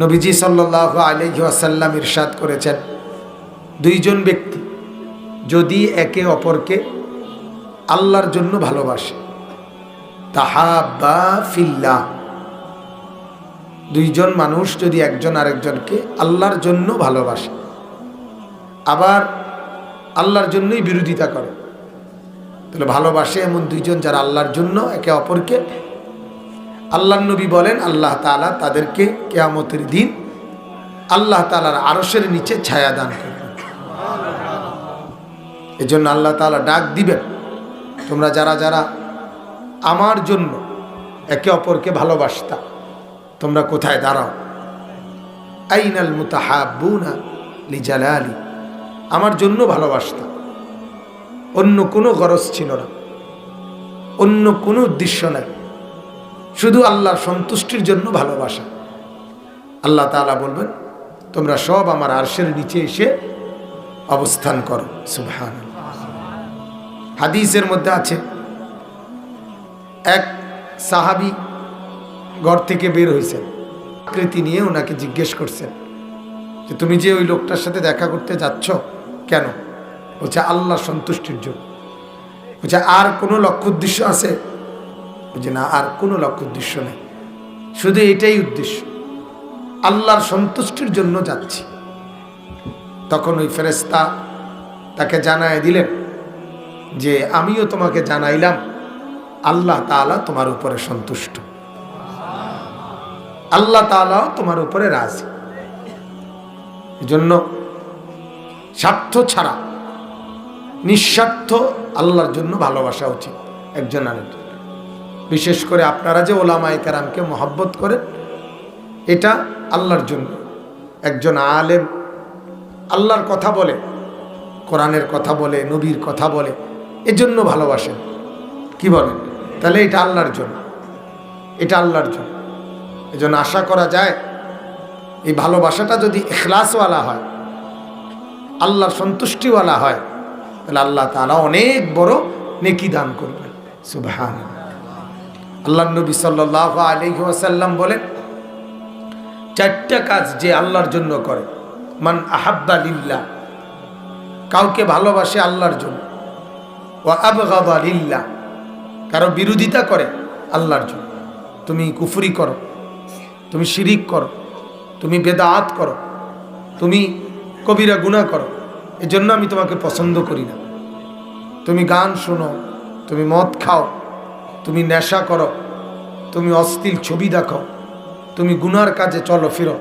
নবীজি সাল্লাল্লাহু আলাইহি ওয়াসাল্লাম ইরশাদ করেছেন, দুইজন ব্যক্তি যদি একে অপরকে আল্লাহর জন্য ভালোবাসে, তাহাব্বা ফিল্লাহ, দুইজন মানুষ যদি একজন আরেকজনকে আল্লাহর জন্য ভালোবাসে, আবার আল্লাহর জন্যই বিরোধিতা করে, তাহলে ভালোবাসে এমন দুইজন যারা আল্লাহর জন্য একে অপরকে, আল্লাহর নবী বলেন আল্লাহ তাআলা তাদেরকে কিয়ামতের দিন আল্লাহ তাআলার আরশের নিচে ছায়া দান করবেন। এজন্য আল্লাহ তাআলা ডাক দিবেন, তোমরা যারা যারা আমার জন্য একে অপরকে ভালোবাসতা, তোমরা কোথায় দাঁড়াও? আইনাল মুতাহাব্বুনা লিজালালি, আমার জন্য ভালোবাসতা, অন্য কোনো গরজ ছিল না, অন্য কোনো উদ্দেশ্য নাই, শুধু আল্লাহর সন্তুষ্টির জন্য ভালোবাসা। আল্লাহ তাআলা বলবেন তোমরা সব আমার আরশের নিচে এসে অবস্থান করো। সুবহানাল্লাহ। হাদিসের মধ্যে আছে, এক সাহাবী ঘর থেকে বের হয়েছেন, আকৃতি নিয়ে ওনাকে জিজ্ঞেস করছেন যে তুমি যে ওই লোকটার সাথে দেখা করতে যাচ্ছ কেন? বলছে আল্লাহ সন্তুষ্টির জন্য। বলছে আর কোনো লক্ষ্য উদ্দেশ্য আছে? বলছে না, আর কোনো লক্ষ্য উদ্দেশ্য নেই, শুধু এটাই উদ্দেশ্য, আল্লাহর সন্তুষ্টির জন্য যাচ্ছি। তখন ওই ফেরেশতা তাকে জানায় দিলেন যে আমিও তোমাকে জানাইলাম আল্লাহ তাআলা তোমার উপরে সন্তুষ্ট, আল্লাহ তাআলা তোমার উপরে রাজি। এজন্য স্বার্থ ছাড়া নিঃস্বার্থ আল্লাহর জন্য ভালোবাসা উচিত একজন আরেকজন। বিশেষ করে আপনারা যে ওলামায়ে কেরামকে মহব্বত করেন, এটা আল্লাহর জন্য। একজন আলেম আল্লাহর কথা বলে, কোরআনের কথা বলে, নবীর কথা বলে, এজন্য ভালোবাসেন, কি বলেন? তাহলে এটা আল্লাহর জন্য, এটা আল্লাহর জন্য। এজন্য আশা করা যায় এই ভালোবাসাটা যদি ইখলাসওয়ালা হয়, আল্লাহর সন্তুষ্টিওয়ালা হয়, তাহলে আল্লাহ তাআলা অনেক বড় নেকি দান করবেন। সুবহানাল্লাহ। আল্লাহর নবী সাল্লাল্লাহু আলাইহি ওয়াসাল্লাম বলেন, চারটা কাজ যে আল্লাহর জন্য করে, মান আহাব্বা লিল্লাহ, কাউকে ভালোবাসে আল্লাহর জন্য, ওয়া আবগাদা লিল্লাহ, কারো বিরোধিতা করে আল্লাহর জন্য। তুমি কুফরি করো, তুমি শিরিক করো, তুমি বেদাত করো, তুমি কবিরা গুনাহ করো, এজন্য আমি তোমাকে পছন্দ করি না। তুমি গান শোনো, তুমি মদ খাও, তুমি নেশা করো, তুমি অশ্লীল ছবি দেখো, তুমি গুনার কাজে চলো ফিরো,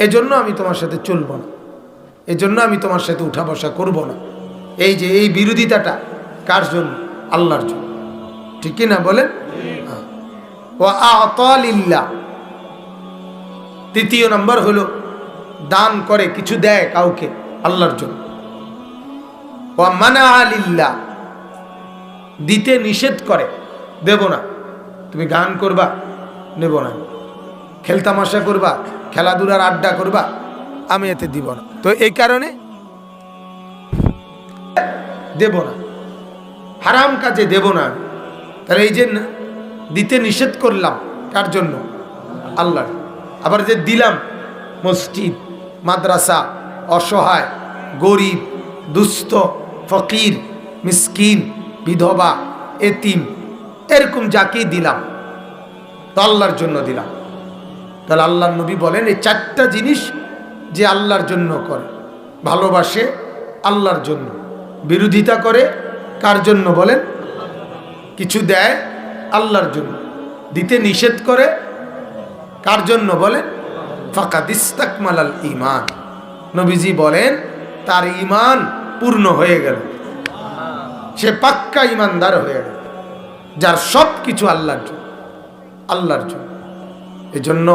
এজন্য আমি তোমার সাথে চলবো না, এজন্য আমি তোমার সাথে উঠা বসা করবো না। এই যে এই বিরোধিতাটা কার জন্য? আল্লাহর জন্য, ঠিক কি না বলেন? ওয়া আ'তা লিল্লাহ, তৃতীয় নম্বর হলো দান করে, কিছু দেয় কাউকে আল্লাহর জন্য। ওয়া মানা লিল্লাহ, দিতে নিষেধ করে, দেব না, তুমি গান করবা, নেব না, খেলতামাশা করবা, খেলাধুলার আড্ডা করবা, আমি এতে দিব না, তো এই কারণে দেব না, হারাম কাজে দেব না। তাহলে এই যে দিতে নিষেধ করলাম কার জন্য? আল্লাহর। আবার যে দিলাম, মসজিদ, মাদ্রাসা, অসহায়, গরিব, দুস্থ, ফকির, মিসকিন, বিধবা, এতিম, এরকম যাকেই দিলাম তো আল্লাহর জন্য দিলাম। তাহলে আল্লাহর নবী বলেন এই চারটা জিনিস যে আল্লাহর জন্য করে, ভালোবাসে আল্লাহর জন্য, বিরোধিতা করে কার জন্য বলেন? কিছু দেয় আল্লাহর জন্য, দিতে নিষেধ করে কার জন্য বলেন? ফাকাদ ইস্তাকমালাল ঈমান, নবীজি বলেন তার ঈমান পূর্ণ হয়ে গেল, সে পাক্কা ঈমানদার হয়ে গেল, যার সব কিছু আল্লাহর জন্য, আল্লাহর জন্য। এজন্য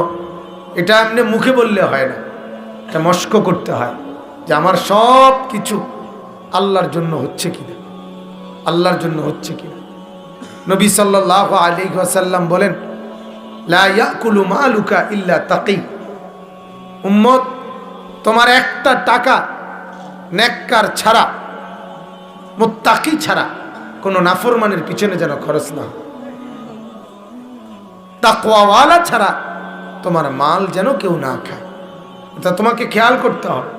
এটা এমনি মুখে বললে হয় না, এটা মস্ক করতে হয় যে আমার সব কিছু আল্লাহর জন্য হচ্ছে কিনা, আল্লাহর জন্য হচ্ছে কিনা। নবী সাল্লাল্লাহু আলাইহি ওয়াসাল্লাম বলেন, লা ইয়াকুলু মালুকা ইল্লা তাকি, উম্মত তোমার একটা টাকা নেককার ছাড়া, মুত্তাকি ছাড়া, কোনো নাফরমানের পিছনে যেন খরচ না হয়, তাকওয়াওয়ালা ছাড়া তোমার মাল যেন কেউ না খায়। তা তোমাকে খেয়াল করতে হবে,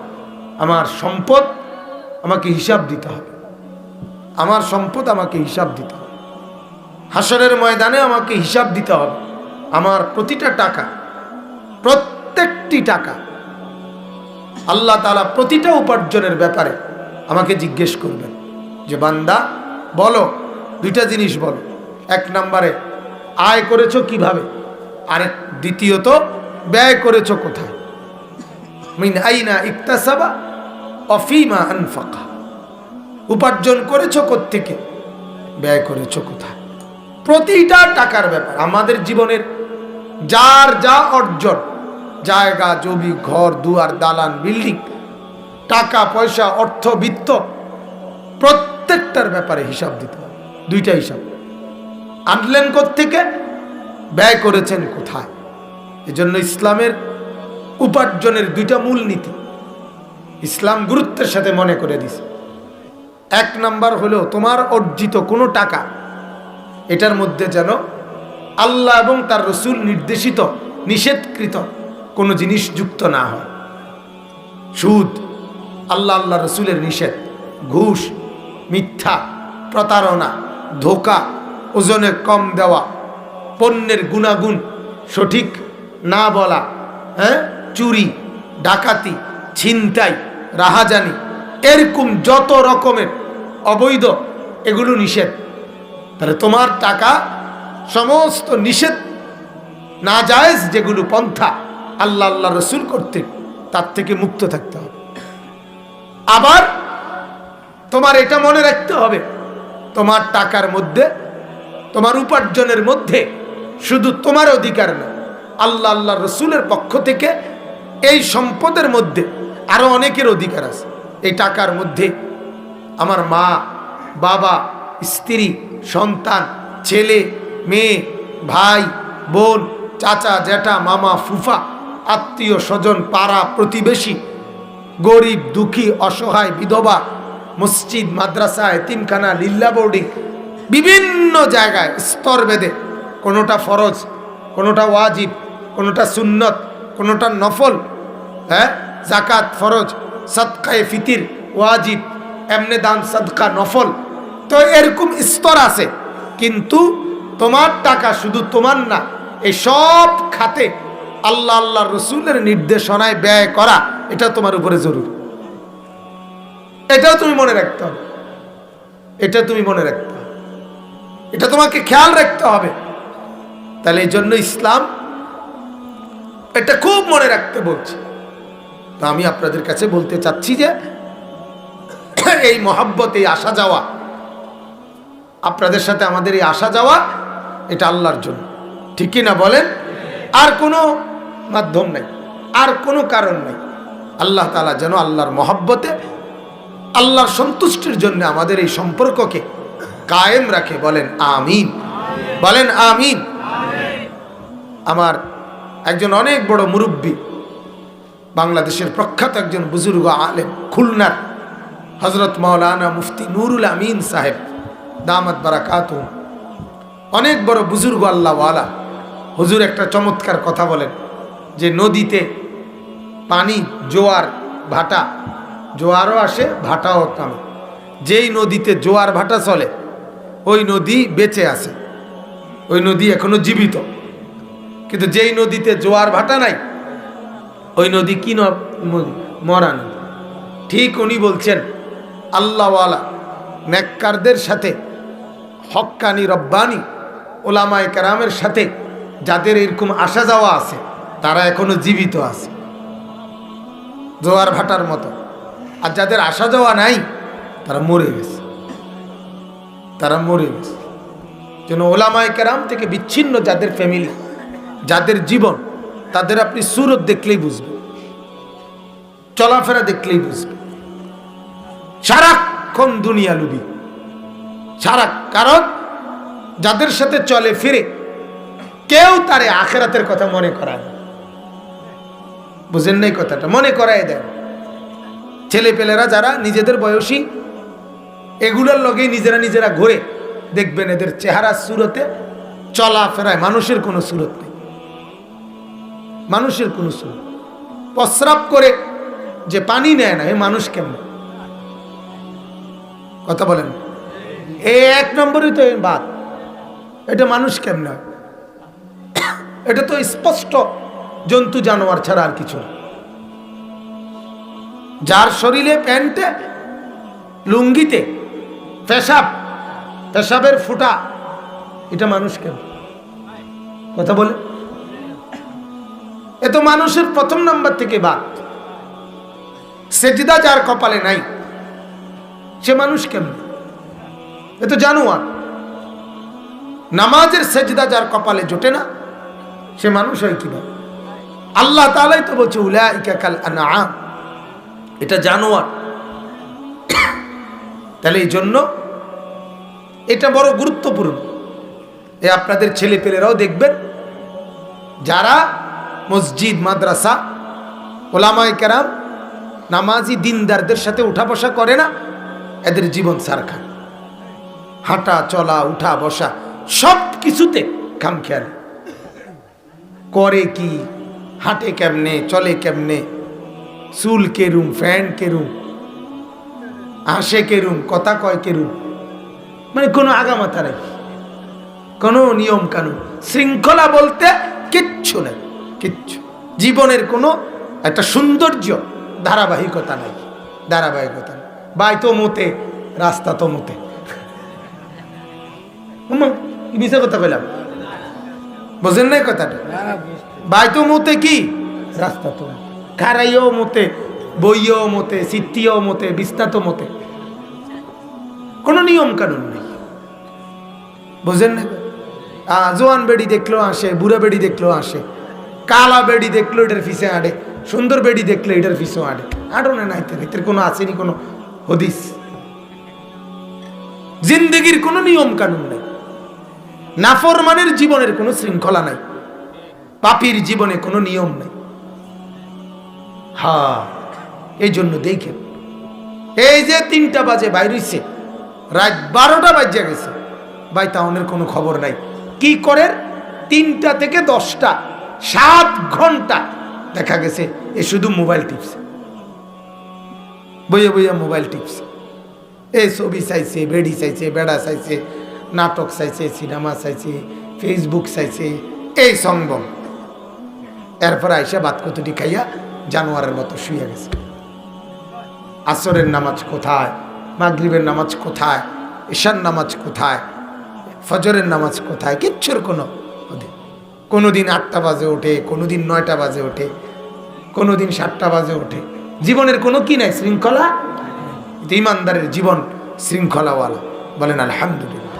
আমার সম্পদ আমাকে হিসাব দিতে হবে, আমার সম্পদ আমাকে হিসাব দিতে হবে। হাসরের ময়দানে আমাকে হিসাব দিতে হবে। আমার প্রতিটা টাকা, প্রত্যেকটি টাকা আল্লাহ তাআলা প্রতিটা উপার্জনের ব্যাপারে আমাকে জিজ্ঞেস করবেন যে বান্দা বলো, দুইটা জিনিস বলো। এক নম্বরে আয় করেছো কিভাবে, আর দ্বিতীয়ত ব্যয় করেছো কোথায়। মিন আইনা ইকতাসাবা ওয়া ফীমা আনফাকা, উপার্জন করেছো কোত্থেকে, ব্যয় করেছো কোথায়। প্রতিটা টাকার ব্যাপার আমাদের জীবনের যার যা অর্জন, জায়গা জমি ঘর দুয়ার দালান বিল্ডিং, টাকা পয়সা অর্থ বিত্ত, প্রত্যেকটার ব্যাপারে হিসাব দিতে হবে। দুইটা হিসাব, আনলেন কোত্থেকে, ব্যয় করেছেন কোথায়। এজন্য ইসলামের উপার্জনের দুইটা মূল নীতি ইসলাম গুরুত্বের সাথে মনে করে দিছে। এক নাম্বার হলো তোমার অর্জিত কোনো টাকা, এটার মধ্যে যেন আল্লাহ এবং তার রসুল নির্দেশিত নিষেধকৃত কোনো জিনিস যুক্ত না হয়। সুদ আল্লাহ আল্লাহ রসুলের নিষেধ, ঘুষ, মিথ্যা, প্রতারণা, ধোঁকা, ওজনে কম দেওয়া, পণ্যের গুণাগুণ সঠিক না বলা, চুরি, ডাকাতি, ছিনতাই, রাহাজানি, এরকম যত রকমের অবৈধ, এগুলো নিষেধ। তাহলে তোমার টাকা সমস্ত নিষেধ নাজায়েজ যেগুলো পন্থা আল্লাহ আল্লাহ রসুল কর্তৃক, তার থেকে মুক্ত থাকতে হবে। আবার তোমার এটা মনে রাখতে হবে, তোমার টাকার মধ্যে, তোমার উপার্জনের মধ্যে শুধু তোমার অধিকার না, আল্লাহ আল্লাহ রসুলের পক্ষ থেকে এই সম্পদের মধ্যে আরো অনেকের অধিকার আছে। এই টাকার মধ্যে আমার মা, বাবা, স্ত্রী, সন্তান, ছেলে, মেয়ে, ভাই, বোন, চাচা, জ্যাঠা, মামা, ফুফা, আত্মীয় স্বজন, পাড়া প্রতিবেশী, গরিব, দুঃখী, অসহায়, বিধবা, মসজিদ, মাদ্রাসা, এতিমখানা, লিল্লা বোর্ডিং, বিভিন্ন জায়গায় স্তর ভেদে, কোনোটা ফরজ, কোনোটা ওয়াজিব, কোনোটা সুন্নত, কোনোটা নফল, জাকাত ফরজ, সাদকায়ে ফিতির ওয়াজিব, এমনে দান সাদকা নফল। তো এরকম স্তর আছে, কিন্তু তোমার টাকা শুধু তোমার না, এই সব খাতে আল্লাহ আল্লাহ রসুলের নির্দেশনায় ব্যয় করা, এটা তোমার উপরে জরুরি। এটাও তুমি মনে রাখতে হবে, এটা তুমি মনে রাখতে হবে, এটা তোমাকে খেয়াল রাখতে হবে। তাহলে এই জন্য ইসলাম এটা খুব মনে রাখতে বলছে। তো আমি আপনাদের কাছে বলতে চাচ্ছি যে এই মহব্বত, এই আসা যাওয়া, আপনাদের সাথে আমাদের এই আসা যাওয়া, এটা আল্লাহর জন্য, ঠিক কি না বলেন? আর কোনো মাধ্যম নাই, আর কোনো কারণ নাই। আল্লাহ তাআলা যেন আল্লাহর মহব্বতে, আল্লাহর সন্তুষ্টির জন্য আমাদের এই সম্পর্ককে কায়েম রাখে। বলেন আমিন, বলেন আমিন। আমার একজন অনেক বড় মুরব্বী, বাংলাদেশের প্রখ্যাত একজন বুজুর্গ আলেম, খুলনার হযরত মাওলানা মুফতি নুরুল আমিন সাহেব দামাত বারাকাতুহু, অনেক বড় বুজুর্গ আল্লাহওয়ালা। হুজুর একটা চমৎকার কথা বলেন যে নদীতে পানি, জোয়ার ভাটা, জোয়ারও আসে ভাটাও নামে। যেই নদীতে জোয়ার ভাটা চলে ওই নদী বেঁচে আছে, ওই নদী এখনো জীবিত। কিন্তু যেই নদীতে জোয়ার ভাটা নাই ওই নদী কি মরা নদী। ঠিক উনি বলছেন আল্লাহওয়ালা নেককারদের সাথে, হক্কানি রব্বানি ওলামায়ে কেরামের সাথে যাদের এরকম আসা যাওয়া আছে তারা এখনো জীবিত আছে জোয়ার ভাটার মতো। আর যাদের আসা যাওয়া নাই তারা মরে গেছে, তারা মরে গেছে। যেন ওলামায়ে কেরাম থেকে বিচ্ছিন্ন যাদের ফ্যামিলি, যাদের জীবন, তাদের আপনি সুরত দেখলেই বুঝবেন, চলাফেরা দেখলেই বুঝবেন, সারাক্ষণ দুনিয়া লুবি, সারা। কারণ যাদের সাথে চলে ফিরে কেউ তারে আখেরাতের কথা মনে করায় না। বুঝেন নাই কথাটা? মনে করায় দেয়। ছেলেপেলেরা যারা নিজেদের বয়সী, এগুলোর লগেই নিজেরা নিজেরা ঘুরে, দেখবেন এদের চেহারা সুরতে, চলাফেরায় মানুষের কোনো সুরত নেই। মানুষের কোনো সুর। প্রস্রাব করে যে পানি নেয় না, এ মানুষ কেমন? কথা বলেন। এই 1 নম্বরই তো বাদ। এটা মানুষ কেমন? এটা তো স্পষ্ট জন্তু জানোয়ার ছাড়া আর কিছু না। যার শরীরে প্যান্টে লুঙ্গিতে পেশাবের ফুটা, এটা মানুষ কেন? কথা বলে। এ তো মানুষের প্রথম নাম্বার থেকে বাদ। সেজদা যার কপালে নাই, সে মানুষ কেমন? এ তো জানোয়ার। নামাজের সেজদা যার কপালে জোটে না, সে মানুষ হয় কিনা? আল্লাহ তাআলাই তো বলছে উলাইকা কাল আনআম, এটা জানোয়ার। তাহলে এই জন্য এটা বড় গুরুত্বপূর্ণ। এ আপনাদের ছেলে পেলেরাও দেখবেন, যারা মসজিদ মাদ্রাসা ওলামায়ে কেরাম নামাজি দিনদারদের সাথে উঠা বসা করে না, এদের জীবন সারখা। হাঁটা চলা উঠা বসা সব কিছুতে খামখেয়াল করে। কি হাঁটে কেমনে, চলে কেমনে, চুল কেরুম, ফ্যান কেরুম, হাসে কেরুম, কথা কয় কেরুম, মানে কোনো আগামাথা নেই, কোনো নিয়ম কানুন শৃঙ্খলা বলতে কিচ্ছু নেই, কিচ্ছু। জীবনের কোনো একটা সৌন্দর্য ধারাবাহিকতা নাই, ধারাবাহিকতা নেই। বাই তো মতে, রাস্তা তো মতে। মিশা কথা কইলাম, বোঝেন নাই কথাটা? বাই তো মতে কি, রাস্তা তো খারাইও মতে, বইও মতে, সিদ্ধিও মতে, বিস্তাত মতে, কোনো নিয়ম কানুন নেই। বোঝেন না? জোয়ান বেড়ি দেখলো আসে, বুড়া বেড়ি দেখলো আসে, কালা বেড়ি দেখলো এটার পিছে আড়ে, সুন্দর বেড়ি দেখলো এটার পিছেও আড়ে। আড়ো না নাইতে এর কোনো আসেনি কোনো হদিস। জিন্দগির কোনো নিয়ম কানুন নেই, নাফরমানের জীবনের কোনো শৃঙ্খলা নাই, পাপীর জীবনে কোনো নিয়ম নেই। হ্যাঁ, এই জন্য দেখেন, এই যে 3টা বাজে বাইর হইছে, রাত 12টা বাজে গেছে, ভাই টাউনের কোনো খবর নাই। কি করে 3টা থেকে 10টা 7 ঘন্টা দেখা গেছে এ শুধু মোবাইল টিপছে, বইয়ে বইয়ে মোবাইল টিপছে। এই ছবি চাইছে, বেড়ি চাইছে, বেড়া চাইছে, নাটক চাইছে, সিনেমা চাইছে, ফেসবুক চাইছে, এই সংবম। এরপর আইসা ভাত কতটি খাইয়া জানোয়ারের মতো শুয়ে গেছে। আসরের নামাজ কোথায়, মাগরিবের নামাজ কোথায়, ঈশার নামাজ কোথায়, ফজরের নামাজ কোথায়, কিচ্ছুর কোনোদিন 8টা বাজে ওঠে, কোনোদিন 9টা বাজে ওঠে, কোনোদিন 7টা বাজে ওঠে। জীবনের কোনো কি নাই, শৃঙ্খলা। ইমানদারের জীবন শৃঙ্খলাওয়ালা। বলেন আলহামদুলিল্লাহ।